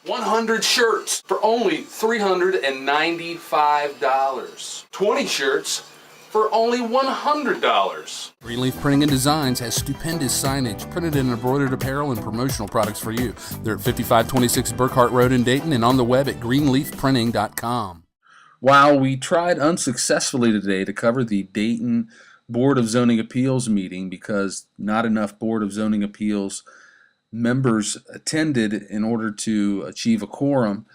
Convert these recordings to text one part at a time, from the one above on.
100 shirts for only $395. 20 shirts for only $100. Greenleaf Printing and Designs has stupendous signage, printed and embroidered apparel, and promotional products for you. They're at 5526 Burkhart Road in Dayton and on the web at greenleafprinting.com. While we tried unsuccessfully today to cover the Dayton Board of Zoning Appeals meeting because not enough Board of Zoning Appeals members attended in order to achieve a quorum,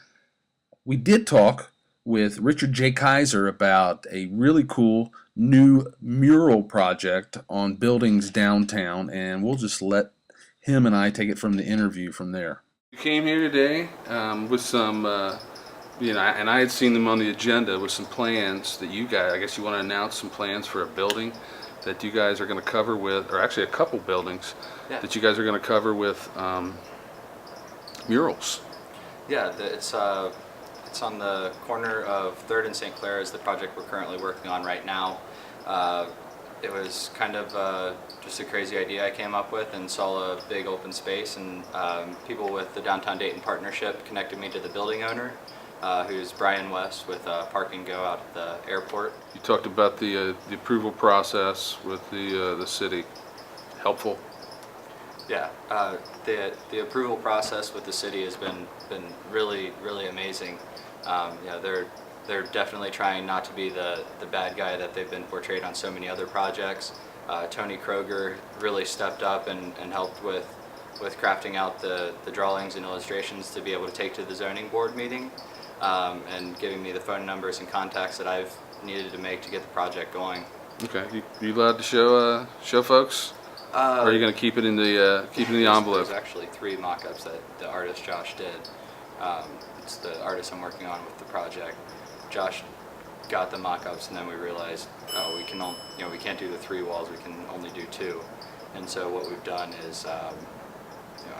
we did talk with Richard J. Kaiser about a really cool new mural project on buildings downtown, and we'll just let him and I take it from the interview from there. You came here today with some, and I had seen them on the agenda with some plans that you guys, I guess you want to announce some plans for a building that you guys are going to cover with, or actually a couple buildings that you guys are going to cover with murals. Yeah, it's on the corner of 3rd and St. Clair is the project we're currently working on right now. It was kind of just a crazy idea I came up with and saw a big open space, and people with the Downtown Dayton Partnership connected me to the building owner, who's Brian West with Park and Go out at the airport. You talked about the approval process with the city. Helpful? Yeah, the approval process with the city has been really amazing. They're definitely trying not to be the bad guy that they've been portrayed on so many other projects. Tony Kroger really stepped up and helped with crafting out the drawings and illustrations to be able to take to the zoning board meeting, and giving me the phone numbers and contacts that I've needed to make to get the project going. Okay, you allowed to show folks? Or are you going to keep it in the envelope? There's actually 3 mock-ups that the artist Josh did. It's the artist I'm working on with the project. Josh got the mock-ups, and then we realized, oh, we can't do the 3 walls. We can only do 2. And so what we've done is, I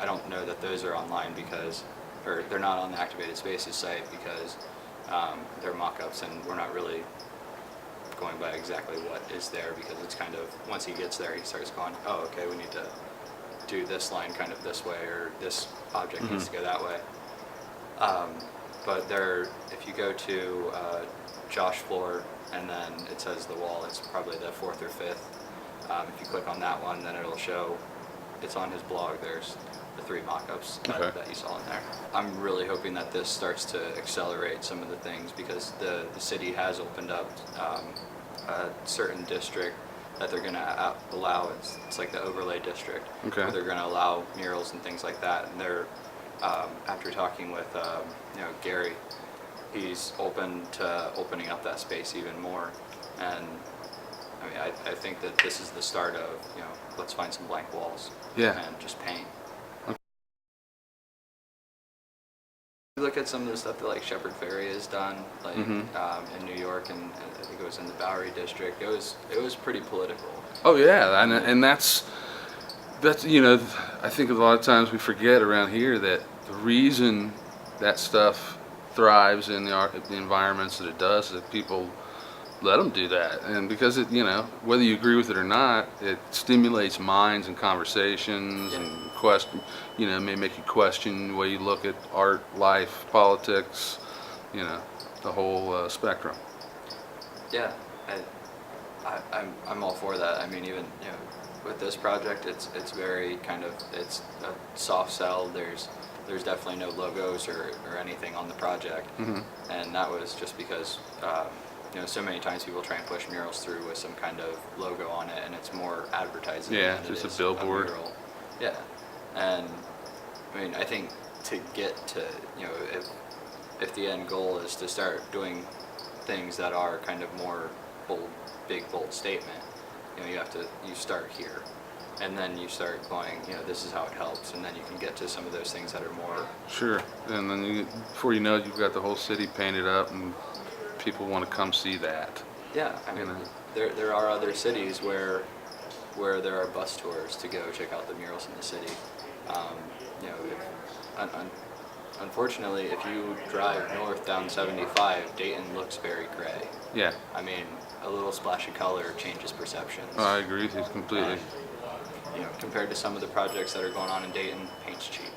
don't know that those are online or they're not on the Activated Spaces site because they're mock-ups, and we're not really going by exactly what is there, because it's kind of, once he gets there, he starts going, oh, okay, we need to do this line kind of this way, or this object needs to go that way. But if you go to Josh floor and then it says the wall, it's probably the 4th or 5th. If you click on that one, then it'll show, it's on his blog, there's the 3 mock-ups that you saw in there. I'm really hoping that this starts to accelerate some of the things, because the city has opened up a certain district that they're going to allow. It's like the overlay district, where they're going to allow murals and things like that. And they're after talking with Gary, he's open to opening up that space even more. And I mean, I think that this is the start of, let's find some blank walls and just paint. Look at some of the stuff that like Shepherd Ferry has done, like in New York, and I think it was in the Bowery district. It was pretty political. Oh yeah, and that's I think a lot of times we forget around here that the reason that stuff thrives in the environments that it does is that people let them do that, and because it, whether you agree with it or not, it stimulates minds and conversations and question, may make you question the way you look at art, life, politics, the whole spectrum. Yeah, I'm all for that. I mean, even with this project, it's very kind of, it's a soft sell. There's definitely no logos or anything on the project, and that was just because so many times people try and push murals through with some kind of logo on it, and it's more advertising. Yeah, just a billboard. Yeah, and I mean, I think to get to, if the end goal is to start doing things that are kind of more bold, big, bold statement, you start here, and then you start going, this is how it helps, and then you can get to some of those things that are more. Sure, and then before you know it, you've got the whole city painted up, and people want to come see that. Yeah, I mean, there are other cities where there are bus tours to go check out the murals in the city. Unfortunately, if you drive north down 75, Dayton looks very gray. Yeah. I mean, a little splash of color changes perceptions. Oh, I agree with you completely. And, compared to some of the projects that are going on in Dayton, paint's cheap.